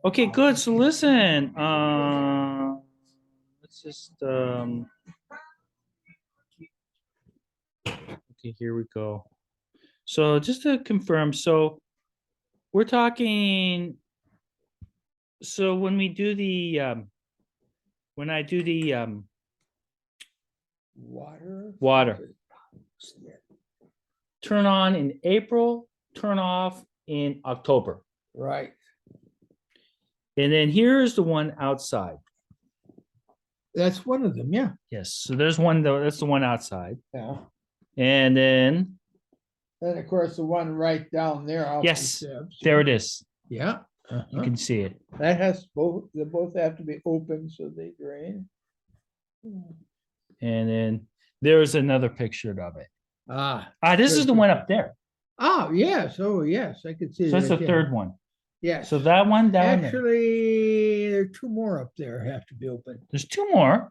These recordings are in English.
Okay, good. So listen, let's just okay, here we go. So just to confirm, so we're talking, so when we do the when I do the water, turn on in April, turn off in October. Right. And then here's the one outside. That's one of them, yeah. Yes, so there's one though, that's the one outside. Yeah. And then Then of course the one right down there. off the yes, steps. there it is. Yeah. You can see it. That has both, they both have to be open so they drain. And then there's another picture of it. Ah. This is the one up there. Oh, yes. Oh, yes. I could see So that's that. the yeah. third one. Yes. So that one down there. Actually, there are two more up there have to be open. There's two more.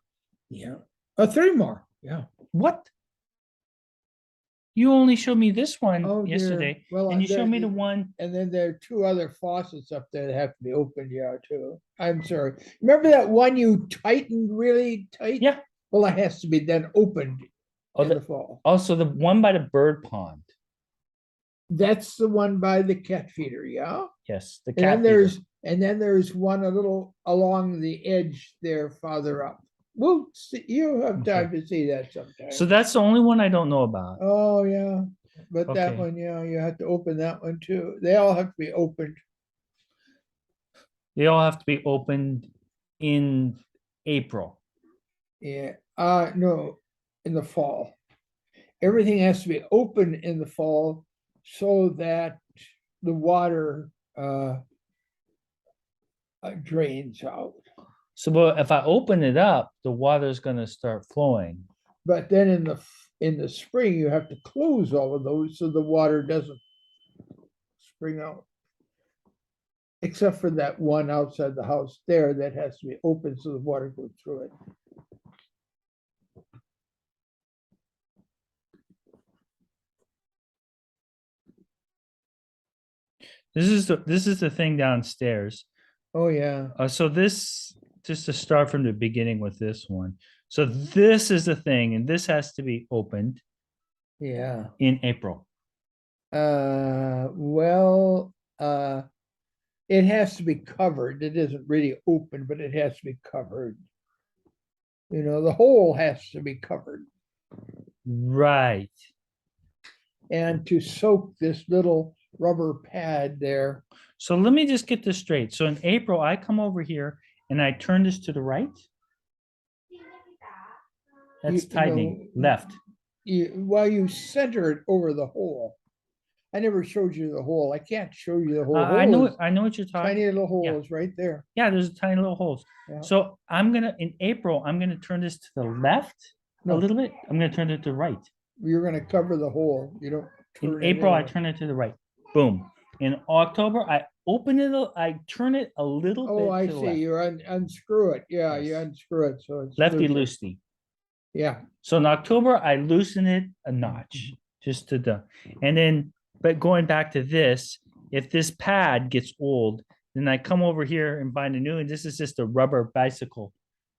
Yeah. Oh, three more. Yeah. What? You only showed me this one Oh, dear. yesterday, Well, and you there- showed me the one. And then there are two other faucets up there that have to be opened, yeah, too. I'm sorry. Remember that one you tightened really tight? Yeah. Well, it has to be then opened Oh, in the fall. Also, the one by the bird pond. That's the one by the cat feeder, yeah? Yes, the And cat then feeder. there's one a little along the edge there farther up. Well, you have time to see that sometime. So that's the only one I don't know about. Oh, yeah, but that Okay. one, yeah, you have to open that one too. They all have to be opened. They all have to be opened in April. Yeah, no, in the fall. Everything has to be open in the fall so that the water drains out. So, but if I open it up, the water's gonna start flowing. But then in the spring, you have to close all of those so the water doesn't spring out. Except for that one outside the house there that has to be open so the water goes through it. This is the thing downstairs. Oh, yeah. So this, just to start from the beginning with this one. So this is the thing, and this has to be opened Yeah. in April. Well, it has to be covered. It isn't really open, but it has to be covered. You know, the hole has to be covered. Right. And to soak this little rubber pad there. So let me just get this straight. So in April, I come over here and I turn this to the right. That's You tightening, know, left. You center it over the hole. I never showed you the hole. I can't show you the whole I hole. know, is I know what you're talking. Tiny little yeah. holes right there. Yeah, there's tiny little holes. Yeah. So I'm gonna, in April, I'm gonna turn this to the left a No. little bit. I'm gonna turn it to the right. You're gonna cover the hole. You don't. In turn it April, I in. turn it to the right. Boom. In October, I open it, I turn it a little bit Oh, I to the see. left. You unscrew it. Yeah, you Yes. unscrew it. So it's Lefty looser. loosey. Yeah. So in October, I loosen it a notch, just to the, and then, but going back to this, if this pad gets old, then I come over here and find a new, and this is just a rubber bicycle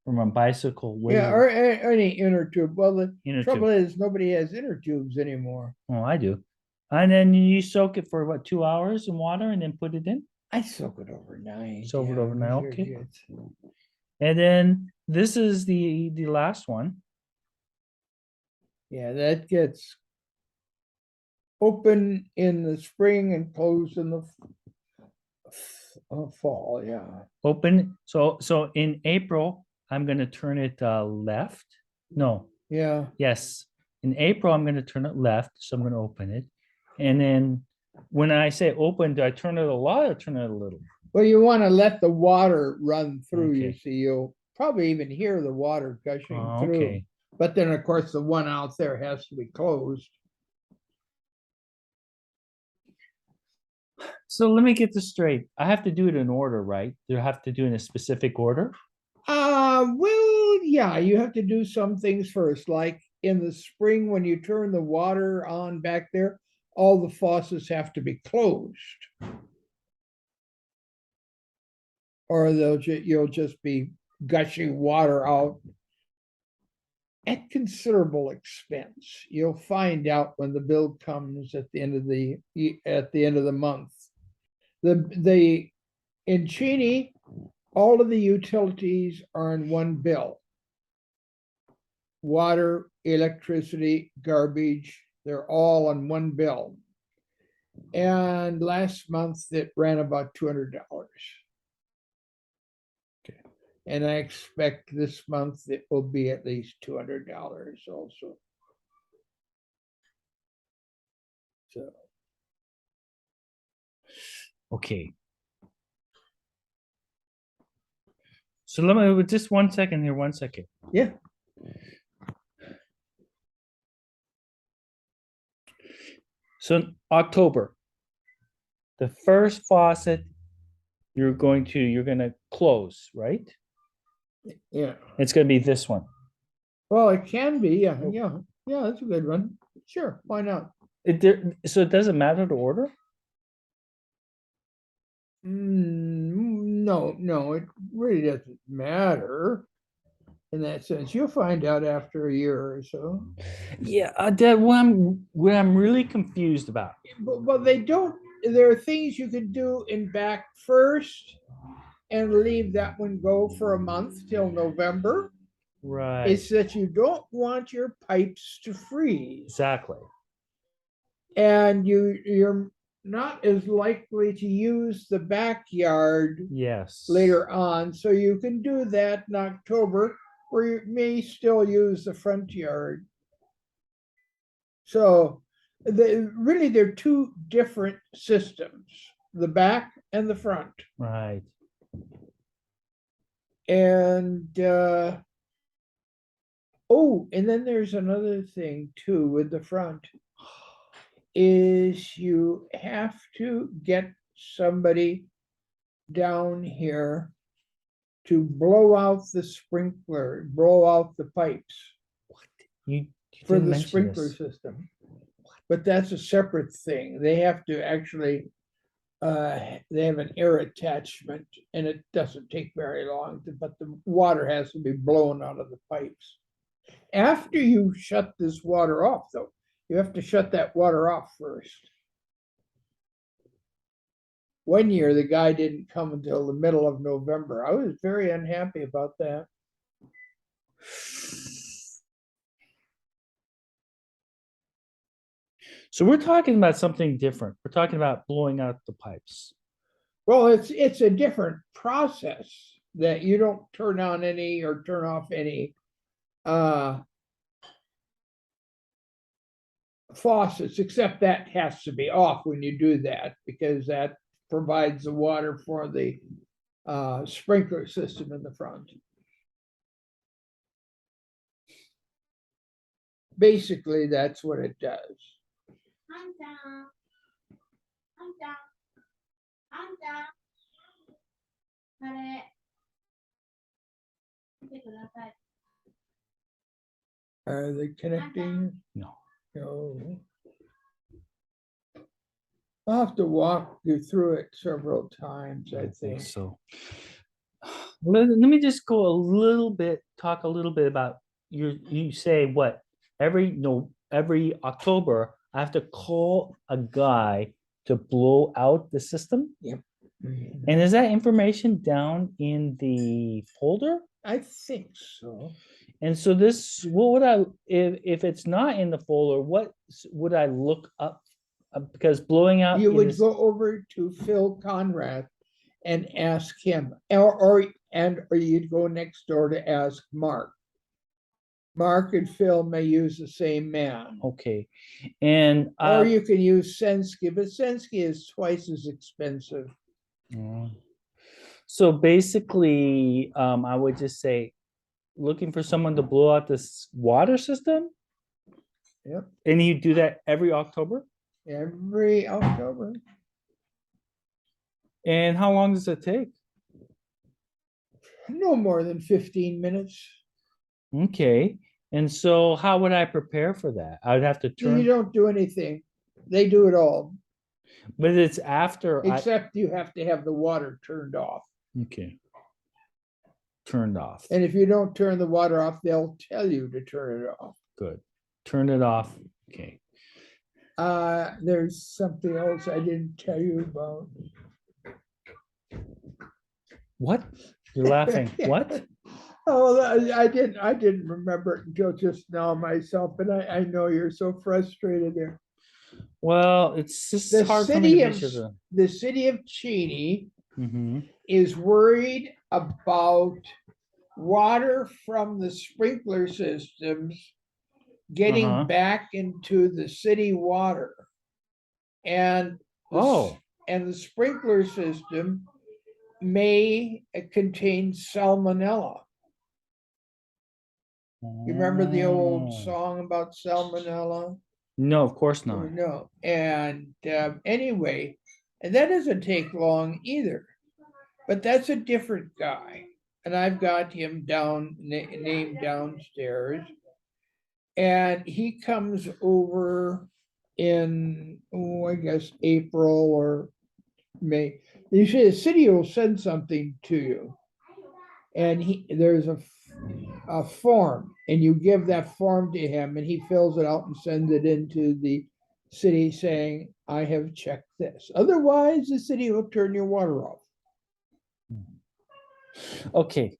from a bicycle. Yeah, or any inner tube. Well, the Inner trouble is nobody has inner tubes anymore. Oh, I do. And then you soak it for what, 2 hours in water and then put it in? I soak it overnight. Soak it overnight, these are okay. good. And then this is the last one. Yeah, that gets open in the spring and closed in the fall. Yeah. Open. So in April, I'm gonna turn it left. No, Yeah. yes. In April, I'm gonna turn it left, so I'm gonna open it. And then when I say open, do I turn it a lot or turn it a little? Well, you want to let the water run through, you Okay. see, you'll probably even hear the water gushing Oh, through. okay. But then, of course, the one out there has to be closed. So let me get this straight. I have to do it in order, right? Do I have to do it in a specific order? Well, yeah, you have to do some things first, like in the spring when you turn the water on back there, all the faucets have to be closed. Or you'll just be gushing water out at considerable expense. You'll find out when the bill comes at the end of the month. In Cheney, all of the utilities are in one bill. Water, electricity, garbage, they're all on one bill. And last month it ran about $200. Okay. And I expect this month it will be at least $200 also. So, Okay. So let me, just 1 second here, 1 second. yeah, So October, the first faucet you're gonna close, right? yeah. It's gonna be this one. Well, it can be, yeah, that's a good one. Sure, why not? So it doesn't matter the order? No, it really doesn't matter in that sense. You'll find out after a year or so. Yeah, Dad, what I'm really confused about. But they don't, there are things you can do in back first and leave that one go for a month till November. Right, It's that you don't want your pipes to freeze. exactly. And you're not as likely to use the backyard Yes. later on. So you can do that in October, or you may still use the front yard. So they're two different systems, the back and the front. Right. And and then there's another thing too with the front, is you have to get somebody down here to blow out the sprinkler, blow out the pipes You for didn't the mention sprinkler this. system. But that's a separate thing. They have to actually, they have an air attachment and it doesn't take very long, but the water has to be blown out of the pipes. After you shut this water off, though, you have to shut that water off first. One year, the guy didn't come until the middle of November. I was very unhappy about that. So we're talking about something different. We're talking about blowing out the pipes. Well, it's a different process that you don't turn on any or turn off any faucets, except that has to be off when you do that, because that provides the water for the sprinkler system in the front. Basically, that's what it does. Are they connecting? No. No. I'll have to walk you through it several times, I think. So. Let me just go a little bit, talk a little bit about you say what, every October, I have to call a guy to blow out the system? Yep. And is that information down in the folder? I think so. And so what would if it's not in the folder, what would I look up? Because blowing out. You would go over to Phil Conrad and ask him, or you'd go next door to ask Mark. Mark and Phil may use the same man. Okay. And or you can use Senski, but Senski is twice as expensive. So basically, I would just say, looking for someone to blow out this water system. Yep. And you do that every October? Every October. And how long does it take? No more than 15 minutes. Okay. And so how would I prepare for that? I would have to You don't do anything. they do it all, But it's after I, except you have to have the water turned off. okay. Turned off. And if you don't turn the water off, they'll tell you to turn it off. Good. Turn it off. Okay. There's something else I didn't tell you about. What? You're laughing. What? Oh, I didn't remember it until just now myself, but I know you're so frustrated there. Well, it's just The hard for me to city picture of, the city of Cheney Mhm. is worried about water from the sprinkler systems getting Uh-huh. back into the city water. And Oh. and the sprinkler system may contain salmonella. You remember the old Oh. song about salmonella? No, of course not. No, and anyway, and that doesn't take long either. But that's a different guy, and I've got him named downstairs. And he comes over in, I guess, April or May. Usually the city will send something to you. And there's a form, and you give that form to him, and he fills it out and sends it into the city saying, I have checked this. Otherwise, the city will turn your water off. Okay.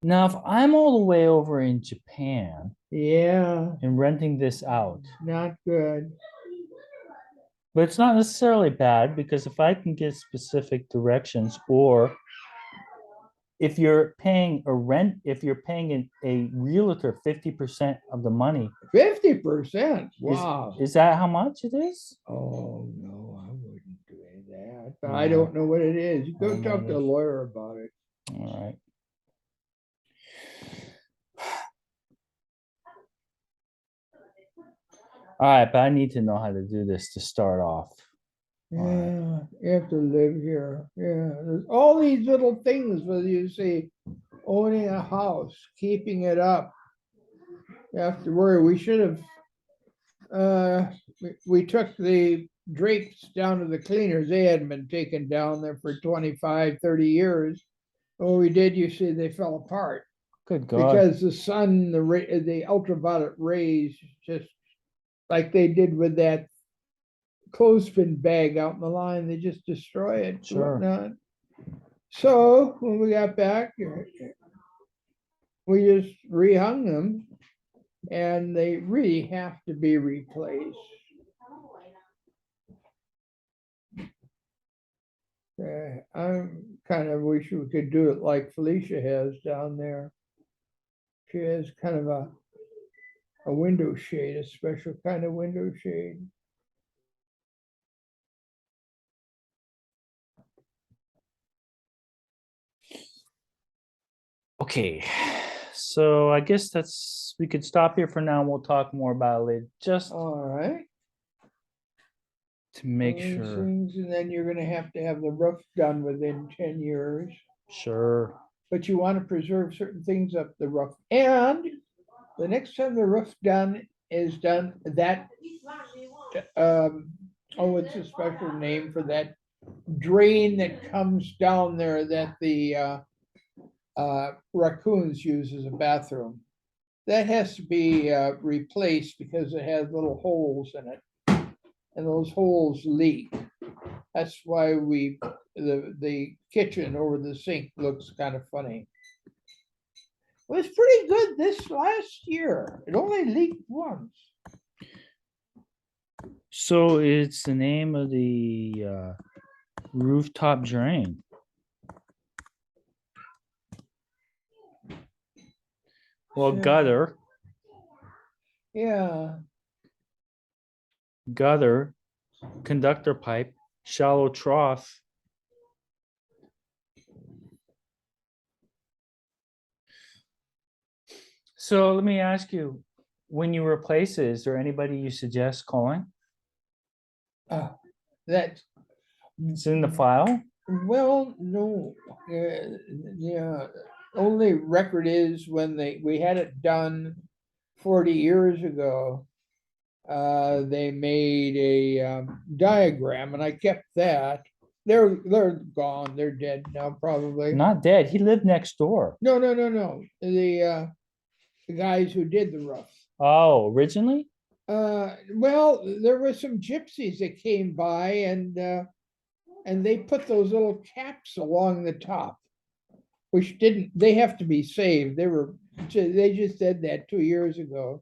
Now, if I'm all the way over in Japan Yeah, and renting this out, not good. but it's not necessarily bad because if I can get specific directions, or if you're paying a rent, if you're paying a realtor 50% of the money, 50%. Wow. is that how much it is? Oh, no, I wouldn't do any of that. But No. I don't know what it is. You I go don't know talk what to it a is. lawyer about it. All right. All right, but I need to know how to do this to start off. All right. Yeah, you have to live here. Yeah, there's all these little things, whether you say owning a house, keeping it up. You have to worry. We should have, we took the drapes down to the cleaners. They hadn't been taken down there for 25, 30 years. When we did, you see, they fell apart Good God. because the sun, the ultraviolet rays, just like they did with that clothespin bag out in the line, they just destroy it. Sure. Whatnot. So when we got back, we just rehung them, and they really have to be replaced. I'm kind of wish we could do it like Felicia has down there. She has kind of a window shade, a special kind of window shade. Okay, so I guess we could stop here for now. We'll talk more about it later, just All right. to make These sure. things, and then you're gonna have to have the roof done within 10 years. Sure. But you want to preserve certain things up the roof. And the next time the roof is done, that it's a special name for that drain that comes down there that the raccoons use as a bathroom. That has to be replaced because it has little holes in it, and those holes leak. That's why the kitchen over the sink looks kind of funny. It was pretty good this last year. It only leaked once. So it's the name of the rooftop drain. Well, Yeah. gutter, conductor pipe, shallow trough. So let me ask you, when you replace it, is there anybody you suggest calling? That, It's in the file? well, no, yeah, only record is when we had it done 40 years ago. They made a diagram and I kept that. They're gone, they're dead now probably. Not dead. He lived next door. No, no, no, no, the guys who did the roof. Oh, originally? Well, there were some gypsies that came by and they put those little caps along the top, which they have to be saved. They just did that 2 years ago.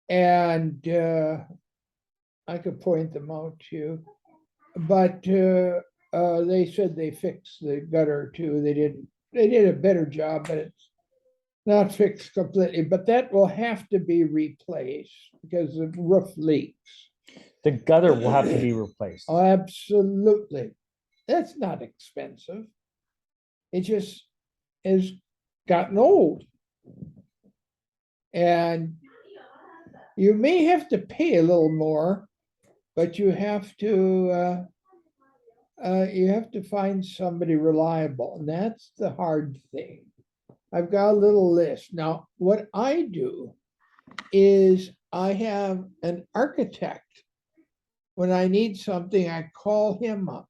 And I could point them out to you, but they said they fixed the gutter too. They did a better job, but it's not fixed completely, but that will have to be replaced because the roof leaks. The gutter will have to be replaced. Oh, absolutely. That's not expensive. It just has gotten old. And you may have to pay a little more, but you have to find somebody reliable, and that's the hard thing. I've got a little list. Now, what I do is I have an architect. When I need something, I call him up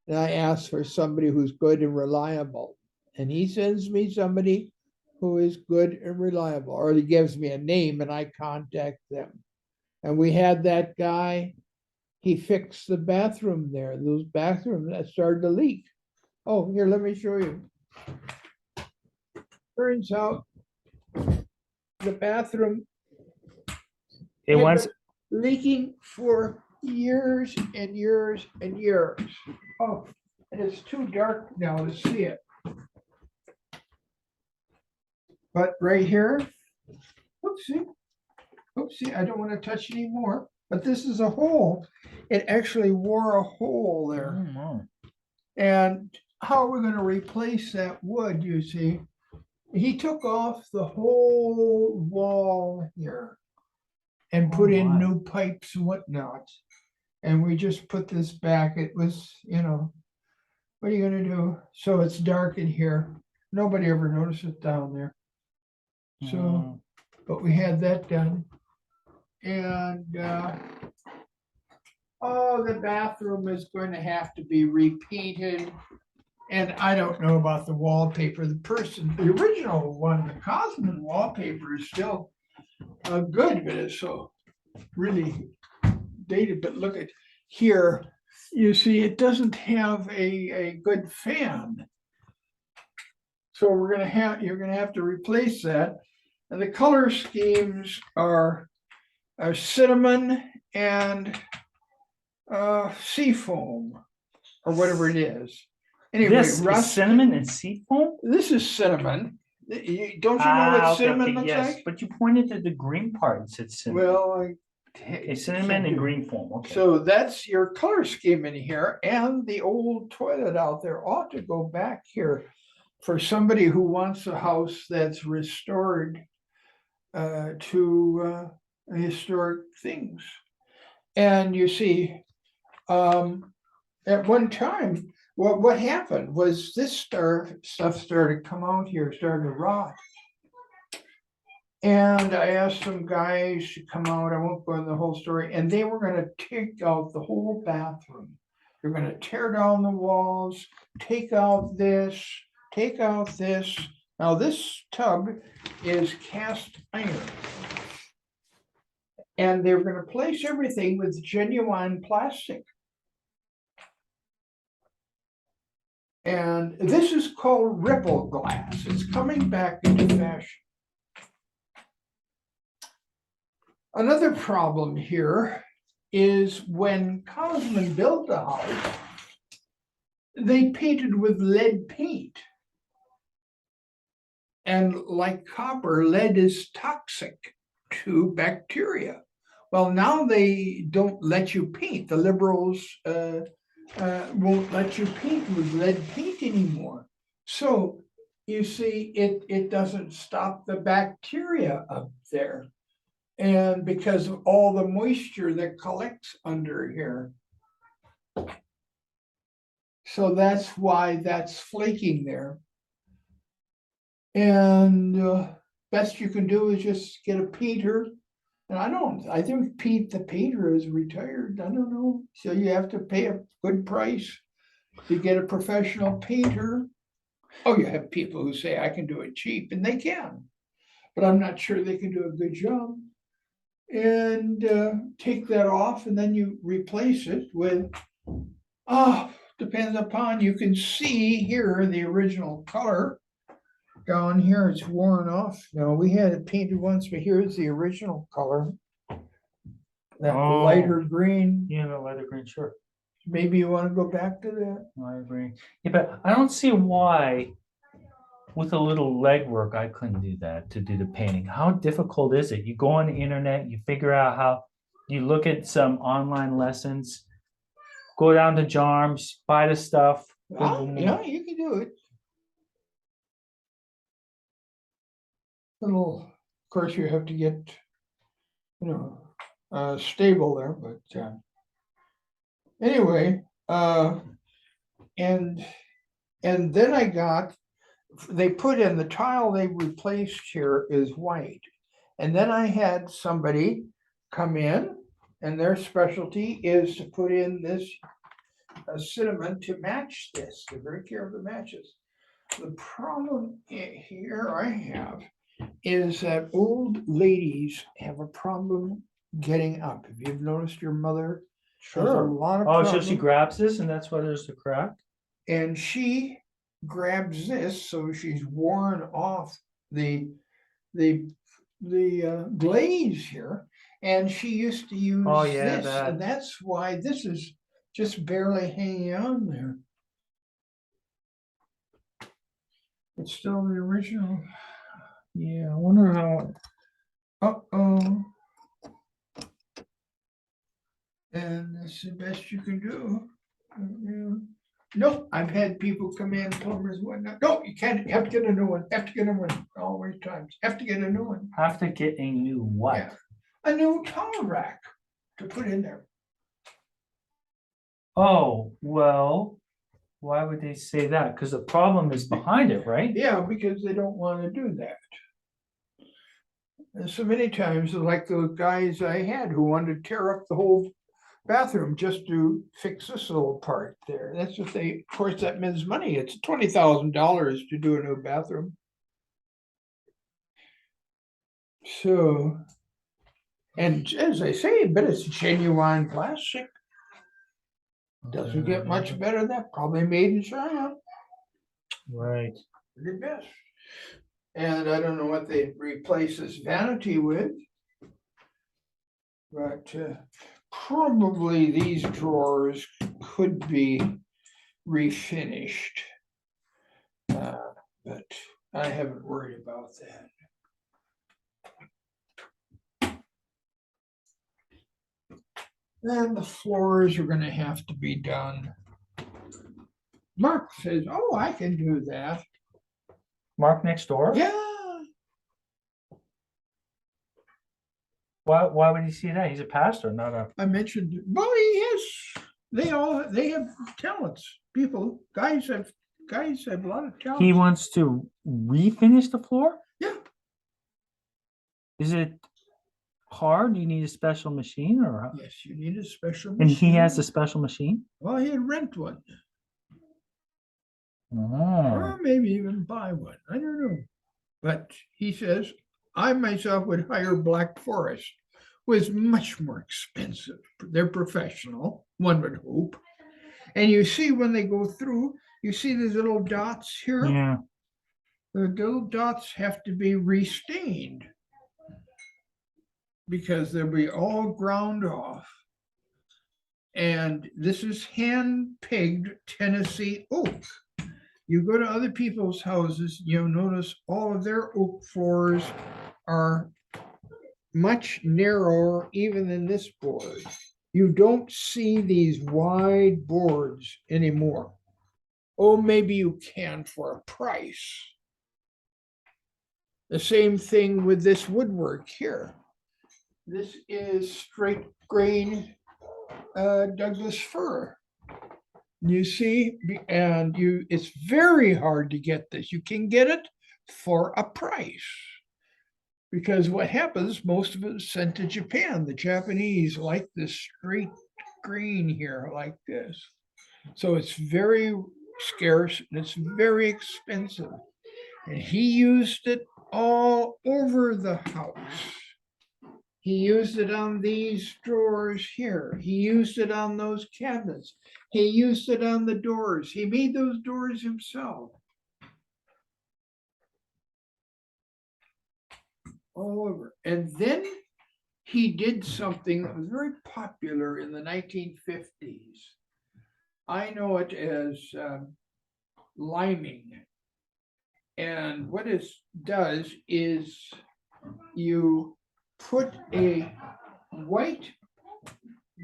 and I ask for somebody who's good and reliable. And he sends me somebody who is good and reliable, or he gives me a name and I contact them. And we had that guy, he fixed the bathroom there, those bathrooms that started to leak. Oh, here, let me show you. Turns out the bathroom It had wants, been leaking for years and years and years. Oh, and it's too dark now to see it. But right here, oopsie, I don't want to touch anymore, but this is a hole. It actually wore a hole there. And how are we going to replace that wood, you see? He took off the whole wall here and put in my. new pipes and whatnot. And we just put this back. It was, what are you gonna do? So it's dark in here. Nobody ever noticed it down there. So, but we had that done. And the bathroom is going to have to be repainted. And I don't know about the wallpaper. The original one, the Cosman wallpaper is still good, but it's so really dated. But look at here, you see it doesn't have a good fan. So you're gonna have to replace that. And the color schemes are cinnamon and seafoam, or whatever it is. Anyway, this is cinnamon and seafoam? This is cinnamon. Don't you know what cinnamon looks like? But you pointed to the green part and said cinnamon. Well, okay, cinnamon and green foam. Okay. So that's your color scheme in here, and the old toilet out there ought to go back here for somebody who wants a house that's restored to historic things. And you see, at one time, what happened was this stuff started to come out here, started to rot. And I asked some guys to come out, I won't go into the whole story, and they were gonna take out the whole bathroom. They're gonna tear down the walls, take out this, take out this. Now this tub is cast iron. And they're gonna place everything with genuine plastic. And this is called ripple glass. It's coming back into fashion. Another problem here is when Cosman built the house, they painted with lead paint. And like copper, lead is toxic to bacteria. Well, now they don't let you paint. The liberals won't let you paint with lead paint anymore. So you see, it doesn't stop the bacteria up there. And because of all the moisture that collects under here. So that's why that's flaking there. And best you can do is just get a painter. And I think Pete, the painter, is retired. I don't know. So you have to pay a good price to get a professional painter. Oh, you have people who say I can do it cheap, and they can, but I'm not sure they can do a good job. And take that off, and then you replace it with, depends upon, you can see here the original color. Down here, it's worn off. Now, we had it painted once, but here's the original color. That Oh. lighter green. Yeah, the lighter green shirt. Maybe you want to go back to that? I agree. Yeah, but I don't see why with a little legwork, I couldn't do that to do the painting. How difficult is it? You go on the internet, you figure out how, you look at some online lessons, go down to Jarms, buy the stuff. boom, boom, Yeah, boom. you can do it. Little, of course, you have to get, stable there, but anyway, and then I got, they put in the tile they replaced here is white. And then I had somebody come in, and their specialty is to put in this cinnamon to match this. They're very careful to matches. The problem here I have is that old ladies have a problem getting up. If you've noticed, your mother has a Sure. lot of Oh, so problems. she grabs this and that's why there's the crack? And she grabs this, so she's worn off the glaze here, and she used to use Oh, yeah, this, and that's why this is just barely hanging on there. It's still the original. Yeah, I wonder how. Uh-oh. And that's the best you can do. Nope, I've had people come in, plumbers, whatnot. No, you can't, you have to get a new one, have to get a new one, always times, have to get a new one. Have to get a new what? Yeah. A new towel rack to put in there. Oh, well, why would they say that? Because the problem is behind it, right? Yeah, because they don't want to do that. And so many times, like those guys I had who wanted to tear up the whole bathroom just to fix this little part there. That's what they, of course, that means money. It's $20,000 to do a new bathroom. So, and as I say, but it's genuine plastic. Doesn't get much better than that. Probably made in China. Right. The best. And I don't know what they replace this vanity with. But probably these drawers could be refinished. But I haven't worried about that. Then the floors are gonna have to be done. Mark says, oh, I can do that. Mark next door? Yeah, Why would he see that? He's a pastor, not a. I mentioned, well, yes, they have talents. People, guys have a lot of talents. He wants to refinish the floor? Yeah. Is it hard? Do you need a special machine or? Yes, you need a special And he has a machine. special machine? Well, he'd rent one, Oh, or maybe even buy one. I don't know. But he says, I myself would hire Black Forest, who is much more expensive. They're professional, one would hope. And you see when they go through, you see these little dots here? yeah. The little dots have to be restained because they'll be all ground off. And this is hand-picked Tennessee oak. You go to other people's houses, you'll notice all of their oak floors are much narrower even than this board. You don't see these wide boards anymore. Oh, maybe you can for a price. The same thing with this woodwork here. This is straight grain Douglas fir. You see, and it's very hard to get this. You can get it, for a price. Because what happens, most of it is sent to Japan. The Japanese like this straight green here like this. So it's very scarce and it's very expensive. And he used it all over the house. He used it on these drawers here. He used it on those cabinets. He used it on the doors. He made those doors himself. All over. And then he did something that was very popular in the 1950s. I know it as liming. And what it does is you put a white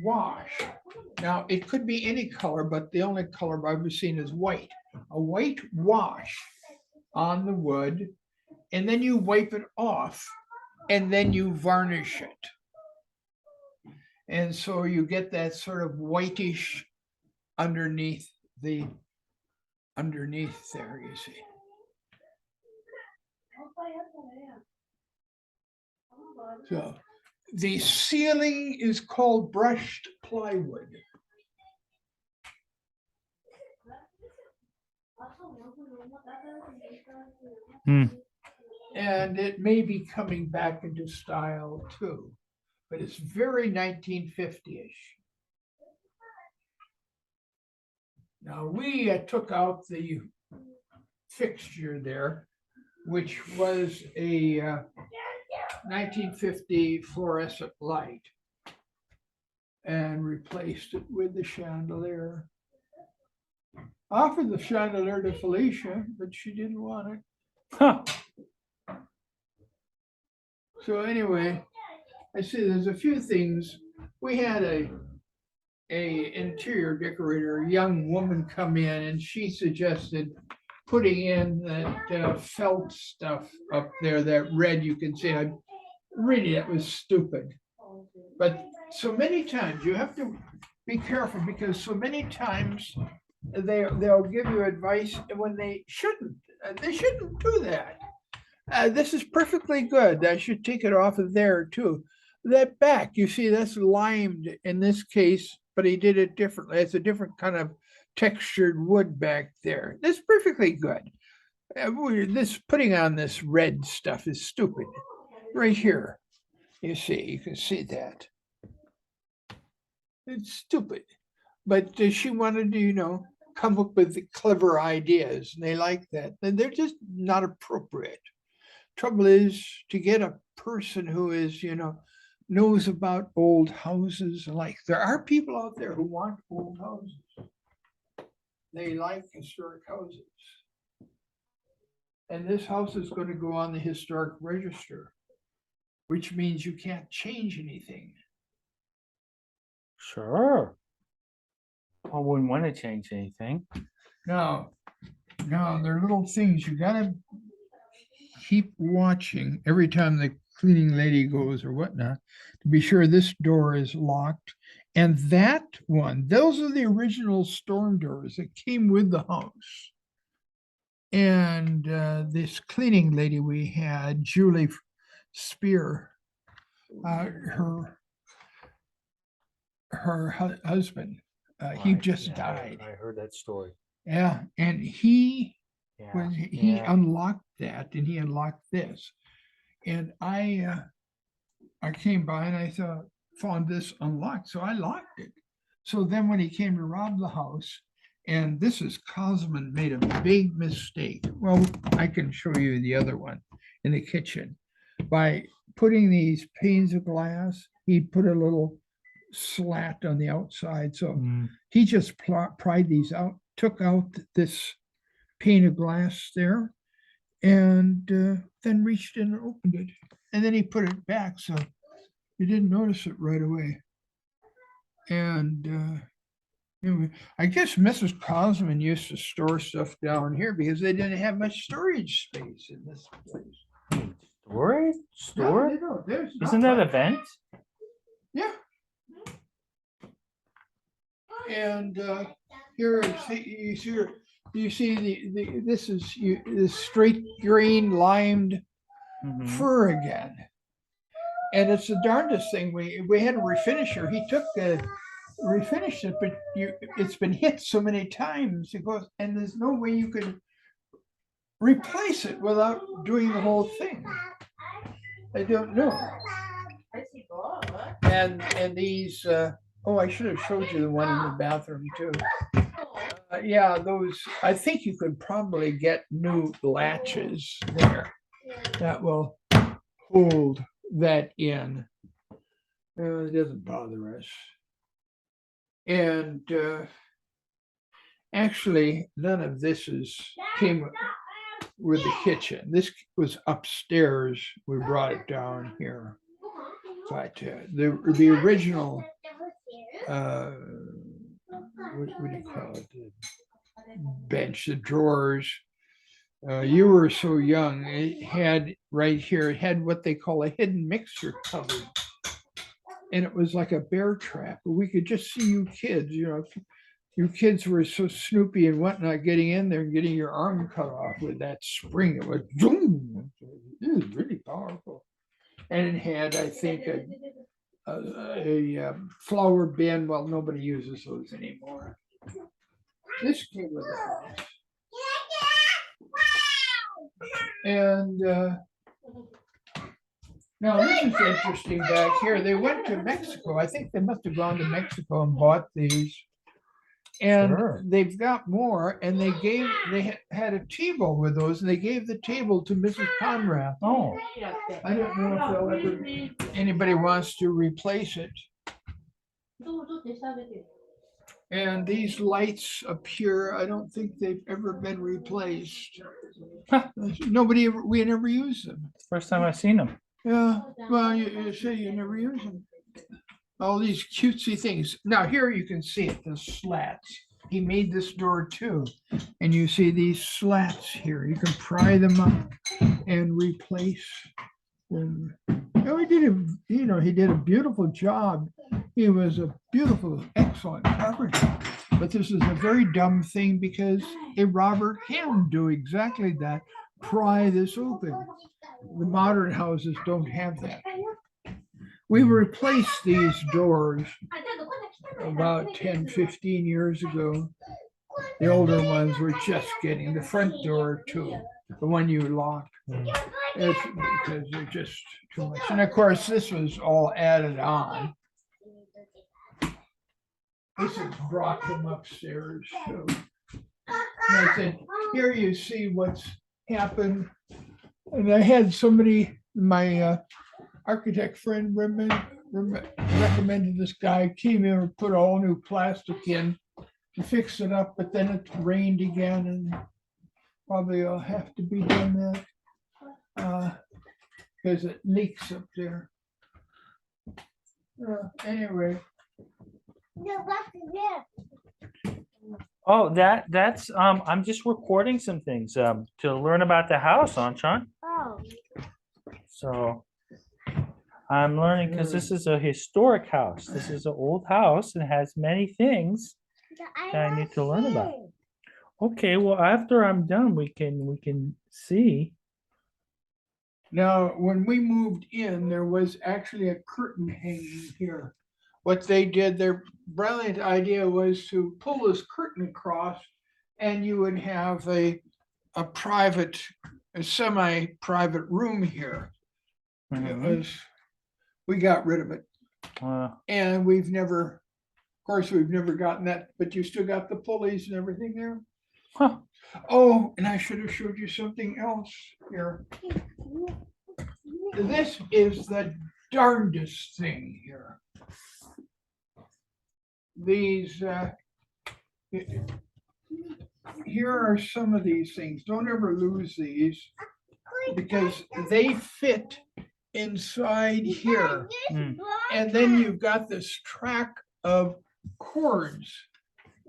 wash. Now, it could be any color, but the only color I've ever seen is white. A white wash on the wood, and then you wipe it off, and then you varnish it. And so you get that sort of whitish underneath there, you see. So the ceiling is called brushed plywood. And it may be coming back into style too, but it's very 1950-ish. Now we took out the fixture there, which was a 1950 fluorescent light, and replaced it with the chandelier. Offered the chandelier to Felicia, but she didn't want it. Huh. So anyway, I see there's a few things. We had a interior decorator, a young woman come in, and she suggested putting in that felt stuff up there, that red you can see. Really, it was stupid. But so many times you have to be careful, because so many times they'll give you advice when they shouldn't. They shouldn't do that. This is perfectly good. I should take it off of there too. That back, you see, that's limed in this case, but he did it differently. It's a different kind of textured wood back there. That's perfectly good. This putting on this red stuff is stupid. Right here, you see, you can see that. It's stupid. But she wanted to, come up with the clever ideas, and they like that. And they're just not appropriate. Trouble is to get a person who is, knows about old houses. Like, there are people out there who want old houses. They like historic houses. And this house is going to go on the historic register, which means you can't change anything. Sure. I wouldn't want to change anything. No, there are little things you gotta keep watching every time the cleaning lady goes or whatnot, to be sure this door is locked. And that one, those are the original storm doors that came with the house. And this cleaning lady we had, Julie Spear, her husband, he just died. I heard that story. Yeah, and he when he yeah. unlocked that, and he unlocked this, and I came by and I found this unlocked, so I locked it. So then when he came to rob the house, and this is Cosman made a big mistake. Well, I can show you the other one in the kitchen. By putting these panes of glass, he put a little slat on the outside. So he just pried these out, took out this pane of glass there, and then reached in and opened it. And then he put it back, so you didn't notice it right away. And anyway, I guess Mrs. Cosman used to store stuff down here because they didn't have much storage space in this place. Storage? Store? No, Isn't that a vent? Yeah. And here, you see you see this is this straight green limed Mhm. fur again. And it's the darndest thing. We had a refinisher. He took the refinished it, but it's been hit so many times. He goes, and there's no way you could replace it without doing the whole thing. I don't know. And these oh, I should have showed you the one in the bathroom too. Yeah, those, I think you could probably get new latches there that will hold that in. It doesn't bother us. And actually, none of this came with the kitchen. This was upstairs. We brought it down here. But the original, what do you call it? The bench, the drawers. You were so young. It had right here, it had what they call a hidden mixer cupboard. And it was like a bear trap. We could just see you kids, you kids were so snoopy and whatnot, getting in there and getting your arm cut off with that spring. It was boom. It was really powerful. And it had, I think, a flower bin. Well, nobody uses those anymore. This came with the house. And now this is interesting back here. They went to Mexico. I think they must have gone to Mexico and bought these. And Sure. they've got more, and they had a table with those, and they gave the table to Mrs. Conrad. Oh, I don't know if they'll ever, anybody wants to replace it. And these lights up here, I don't think they've ever been replaced. Huh. We never use them. first time I've seen them. Yeah, well, you say you never use them. All these cutesy things. Now here you can see it, the slats. He made this door too. And you see these slats here. You can pry them up and replace them. Oh, he did a beautiful job. He was a beautiful, excellent carpenter. But this is a very dumb thing because a robber can do exactly that. Pry this open. The modern houses don't have that. We replaced these doors about 10, 15 years ago. The older ones were just getting the front door too, the one you lock. It's because they're just too much. And of course, this was all added on. This is brought from upstairs. So I said, here you see what's happened. And I had somebody, my architect friend recommended this guy, came in and put all new plastic in to fix it up, but then it rained again and probably I'll have to be done that because it leaks up there. Anyway. Oh, that's I'm just recording some things to learn about the house, Anshan. Oh. So I'm learning because this is a historic house. This is an old house and has many things that I need to learn about. Okay, well, after I'm done, we can see. Now, when we moved in, there was actually a curtain hanging here. What they did, their brilliant idea was to pull this curtain across and you would have a semi-private room here. It was, we got rid of it. And we've never gotten that, but you still got the pulleys and everything there. Huh. Oh, and I should have showed you something else here. This is the darndest thing here. These, here are some of these things. Don't ever lose these because they fit inside here. And then you've got this track of cords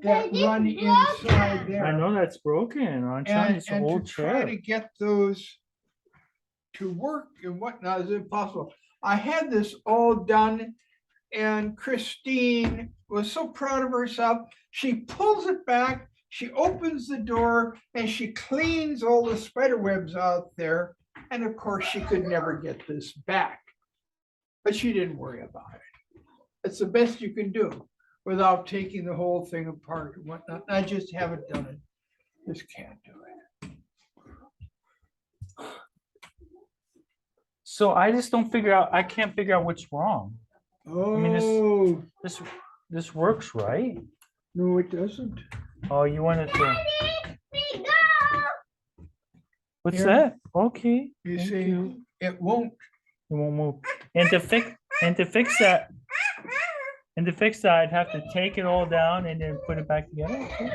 that run inside there. I know that's broken, Anshan. It's an And old to try chair. to get those to work and whatnot is impossible. I had this all done and Christine was so proud of herself. She pulls it back. she opens the door and she cleans all the spider webs out there. And of course, she could never get this back. But she didn't worry about it. It's the best you can do without taking the whole thing apart and whatnot. I just haven't done it. Just can't do it. So I just don't figure out, I can't figure out what's wrong. mean, this- Oh, This works, right? no, it doesn't. Oh, you wanted to, what's Here. that? Okay. You thank see, you. it won't. It won't move. And to fix that, I'd have to take it all down and then put it back together. Okay.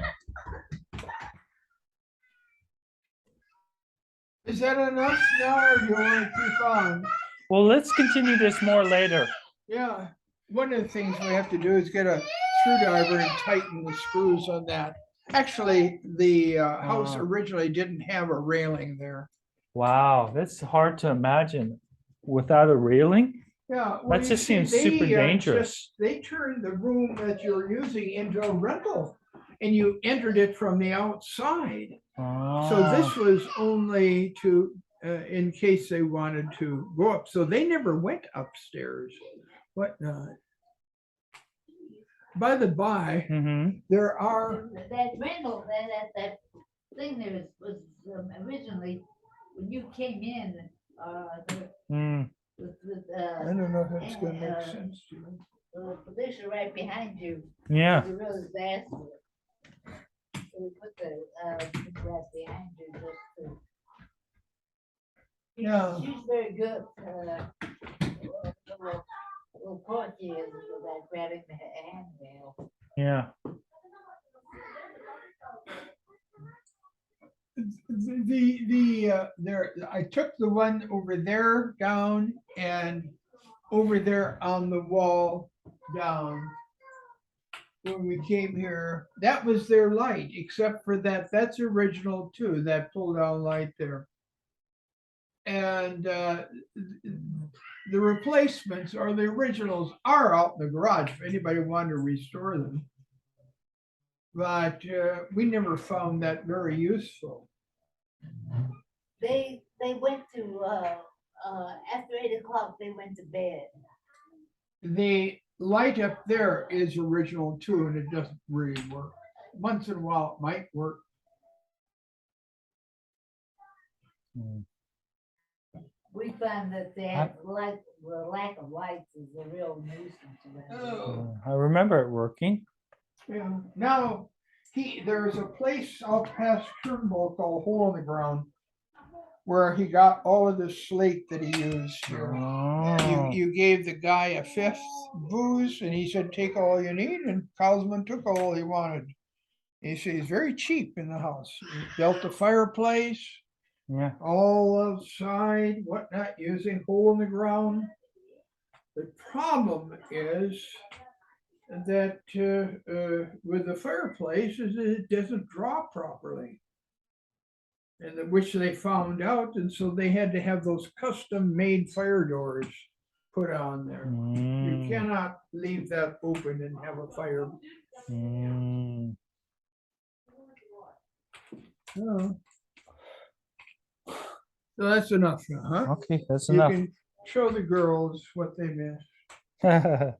Is that enough now, or do you want to keep on? Well, let's continue this more later. Yeah, one of the things we have to do is get a screwdriver and tighten the screws on that. Actually, the house originally didn't have a railing there. Wow, that's hard to imagine without a railing. Yeah. well, That you just see, seems super they, dangerous. They turned the room that you're using into a rental, and you entered it from the outside. So Ah, this was only to, in case they wanted to go up. So they never went upstairs. Whatnot. By the by, mhm. there are, That rental, that thing that was originally, when you came in, Mm, with, I don't know if it's gonna make sense to you. the position right behind you. yeah, was a real disaster. So we put the, thing right behind you just to. Yeah. She's very good, little porky is with that grabbing the handle. yeah. There, I took the one over there down and over there on the wall down. When we came here, that was their light, except for that, that's original too, that pull down light there. And the replacements or the originals are out in the garage if anybody wanted to restore them. But we never found that very useful. They went to, after 8 o'clock, they went to bed. The light up there is original too, and it doesn't really work. Once in a while it might work. Mm. We found that the lack of lights is a real nuisance to them. Oh. I remember it working. Yeah, now, there's a place out past Turnbull called Hole in the Ground where he got all of the slate that he used here. Oh, You gave the guy a fifth booze and he said, take all you need, and Cosman took all he wanted. He said he's very cheap in the house. He built a fireplace, yeah. all outside, whatnot, using Hole in the Ground. The problem is that with the fireplace is it doesn't draw properly. And which they found out, and so they had to have those custom made fire doors put on there. You Mm, cannot leave that open and have a fire. mm. So that's enough now, huh? Okay, that's You enough. can show the girls what they missed.